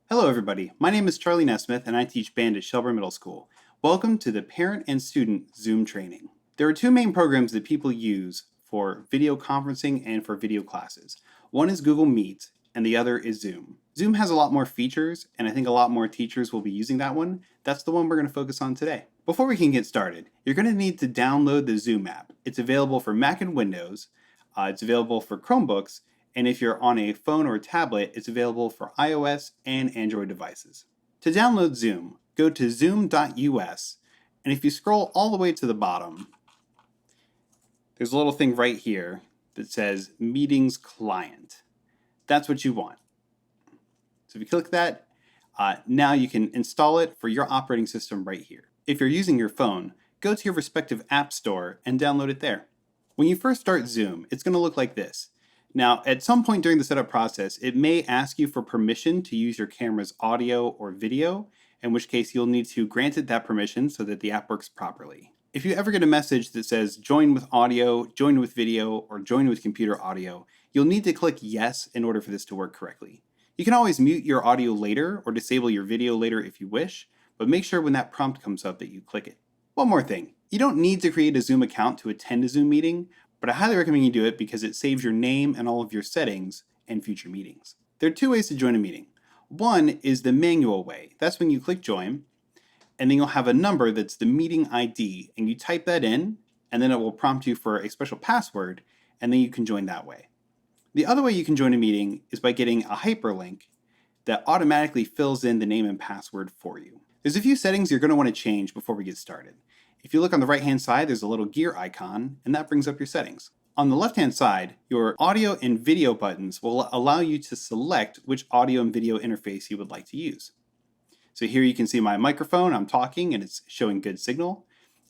Hello everybody, my name is Charlie Nesmith and I teach band at Shelburne Middle School. Welcome to the Parent and Student Zoom training. There are two main programs that people use for video conferencing and for video classes. One is Google Meet and the other is Zoom. Zoom has a lot more features and I think a lot more teachers will be using that one. That's the one we're going to focus on today. Before we can get started, you're going to need to download the Zoom app. It's available for Mac and Windows. It's available for Chromebooks. And if you're on a phone or a tablet, it's available for iOS and Android devices. To download Zoom, go to zoom.us, and if you scroll all the way to the bottom, there's a little thing right here that says Meetings Client. That's what you want. So if you click that, now you can install it for your operating system right here. If you're using your phone, go to your respective app store and download it there. When you first start Zoom, it's going to look like this. Now, at some point during the setup process, it may ask you for permission to use your camera's audio or video, in which case you'll need to grant it that permission so that the app works properly. If you ever get a message that says join with audio, join with video, or join with computer audio, you'll need to click yes in order for this to work correctly. You can always mute your audio later or disable your video later if you wish, but make sure when that prompt comes up that you click it. One more thing, you don't need to create a Zoom account to attend a Zoom meeting, but I highly recommend you do it because it saves your name and all of your settings in future meetings. There are two ways to join a meeting. One is the manual way. That's when you click join, and then you'll have a number that's the meeting ID, and you type that in, and then it will prompt you for a special password, and then you can join that way. The other way you can join a meeting is by getting a hyperlink that automatically fills in the name and password for you. There's a few settings you're going to want to change before we get started. If you look on the right-hand side, there's a little gear icon, and that brings up your settings. On the left-hand side, your audio and video buttons will allow you to select which audio and video interface you would like to use. So here you can see my microphone, I'm talking, and it's showing good signal.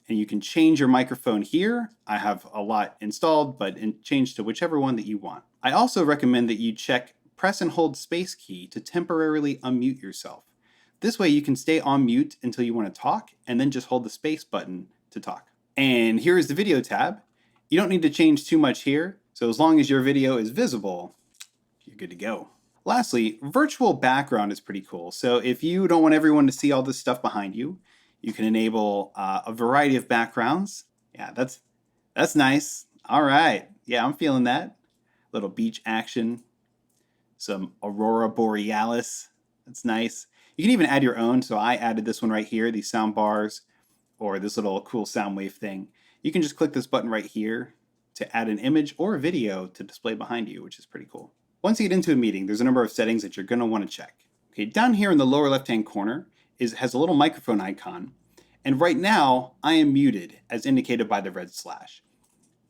And you can change your microphone here. I have a lot installed, but change to whichever one that you want. I also recommend that you press and hold space key to temporarily unmute yourself. This way you can stay on mute until you want to talk and then just hold the space button to talk. And here is the video tab. You don't need to change too much here. So as long as your video is visible, you're good to go. Lastly, virtual background is pretty cool. So if you don't want everyone to see all this stuff behind you, you can enable a variety of backgrounds. Yeah, that's nice. All right. Yeah, I'm feeling that. Little beach action, some aurora borealis. That's nice. You can even add your own. So I added this one right here, these sound bars, or this little cool sound wave thing. You can just click this button right here to add an image or a video to display behind you, which is pretty cool. Once you get into a meeting, there's a number of settings that you're going to want to check. Okay, down here in the lower left-hand corner has a little microphone icon. And right now, I am muted, as indicated by the red slash.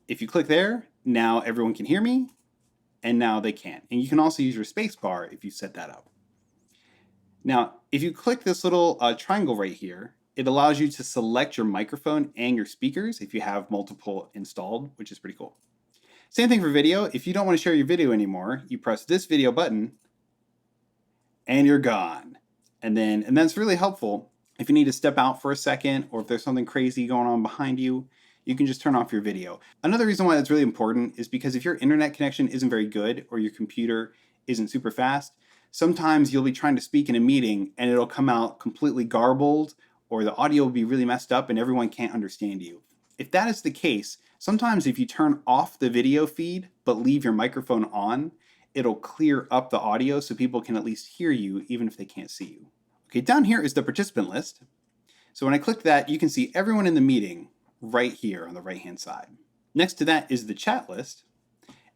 If you click there, now everyone can hear me, and now they can't. And you can also use your space bar if you set that up. Now, if you click this little triangle right here, it allows you to select your microphone and your speakers if you have multiple installed, which is pretty cool. Same thing for video. If you don't want to share your video anymore, you press this video button and you're gone. And that's really helpful if you need to step out for a second or if there's something crazy going on behind you, you can just turn off your video. Another reason why that's really important is because if your internet connection isn't very good or your computer isn't super fast, sometimes you'll be trying to speak in a meeting and it'll come out completely garbled or the audio will be really messed up and everyone can't understand you. If that is the case, sometimes if you turn off the video feed but leave your microphone on, it'll clear up the audio so people can at least hear you even if they can't see you. Okay, down here is the participant list. So when I click that, you can see everyone in the meeting right here on the right-hand side. Next to that is the chat list.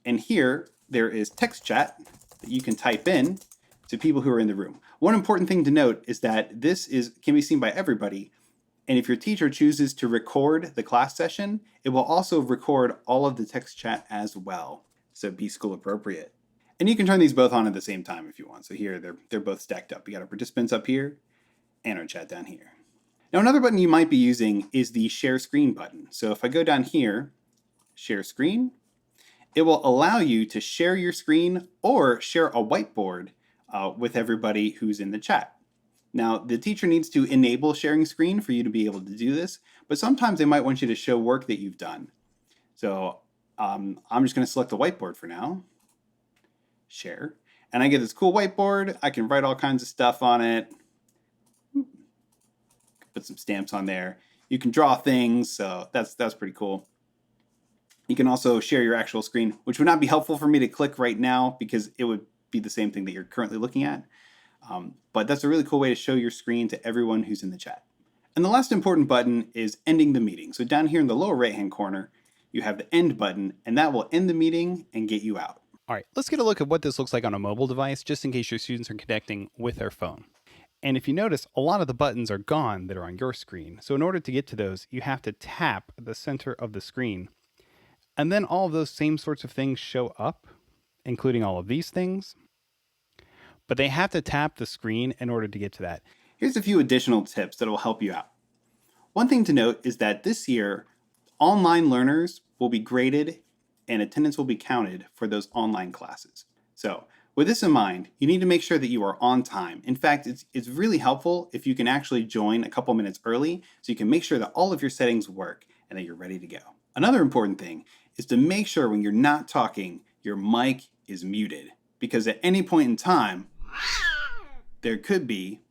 And here there is text chat that you can type in to people who are in the room. One important thing to note is that this can be seen by everybody. And if your teacher chooses to record the class session, it will also record all of the text chat as well. So be school appropriate. And you can turn these both on at the same time if you want. So here they're both stacked up. You got our participants up here and our chat down here. Now another button you might be using is the share screen button. So if I go down here, share screen, it will allow you to share your screen or share a whiteboard with everybody who's in the chat. Now, the teacher needs to enable sharing screen for you to be able to do this, but sometimes they might want you to show work that you've done. So I'm just going to select the whiteboard for now, share, And I get this cool whiteboard. I can write all kinds of stuff on it. Put some stamps on there. You can draw things, so that's pretty cool. You can also share your actual screen, which would not be helpful for me to click right now because it would be the same thing that you're currently looking at. But that's a really cool way to show your screen to everyone who's in the chat. And the last important button is ending the meeting. So down here in the lower right-hand corner, you have the end button, and that will end the meeting and get you out. All right, let's get a look at what this looks like on a mobile device, just in case your students are connecting with their phone. And if you notice, a lot of the buttons are gone that are on your screen. So in order to get to those, you have to tap the center of the screen. And then all of those same sorts of things show up, including all of these things. But they have to tap the screen in order to get to that. Here's a few additional tips that will help you out. One thing to note is that this year, online learners will be graded and attendance will be counted for those online classes. So with this in mind, you need to make sure that you are on time. In fact, it's really helpful if you can actually join a couple minutes early so you can make sure that all of your settings work and that you're ready to go. Another important thing is to make sure when you're not talking, your mic is muted, because at any point in time, there could be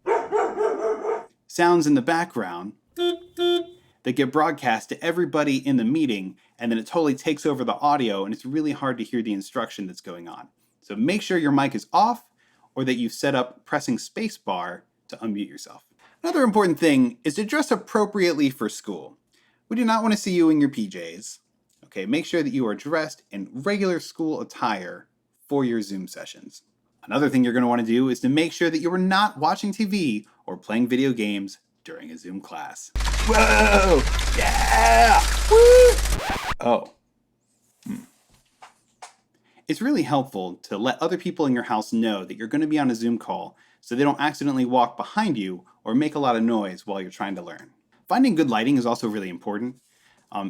sounds in the background that get broadcast to everybody in the meeting, and then it totally takes over the audio, and it's really hard to hear the instruction that's going on. So make sure your mic is off, or that you've set up pressing spacebar to unmute yourself. Another important thing is to dress appropriately for school. We do not want to see you in your PJs. Okay, make sure that you are dressed in regular school attire for your Zoom sessions. Another thing you're going to want to do is to make sure that you are not watching TV or playing video games during a Zoom class. Whoa! Yeah! Woo! Oh. It's really helpful to let other people in your house know that you're going to be on a Zoom call so they don't accidentally walk behind you or make a lot of noise while you're trying to learn. Finding good lighting is also really important.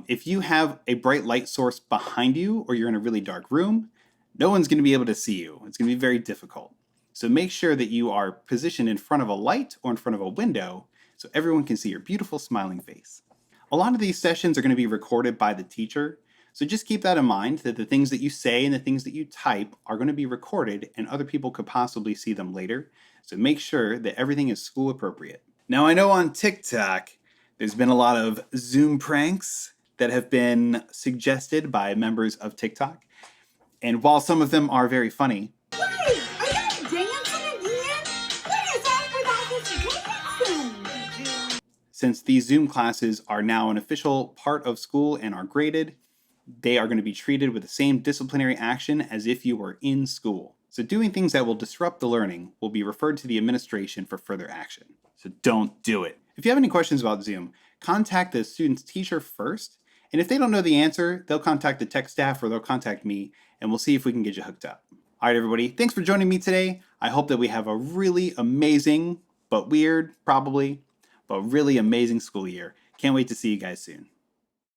If you have a bright light source behind you or you're in a really dark room, no one's going to be able to see you. It's going to be very difficult. So make sure that you are positioned in front of a light or in front of a window so everyone can see your beautiful smiling face. A lot of these sessions are going to be recorded by the teacher, so just keep that in mind, that the things that you say and the things that you type are going to be recorded and other people could possibly see them later. So make sure that everything is school appropriate. Now I know on TikTok, there's been a lot of Zoom pranks that have been suggested by members of TikTok. And while some of them are very funny, Wait, are you dancing again? What is up with all this dancing? Since these Zoom classes are now an official part of school and are graded, they are going to be treated with the same disciplinary action as if you were in school. So doing things that will disrupt the learning will be referred to the administration for further action. So don't do it. If you have any questions about Zoom, contact the student's teacher first. And if they don't know the answer, they'll contact the tech staff or they'll contact me, and we'll see if we can get you hooked up. All right, everybody, thanks for joining me today. I hope that we have a really amazing, but weird, probably, but really amazing school year. Can't wait to see you guys soon.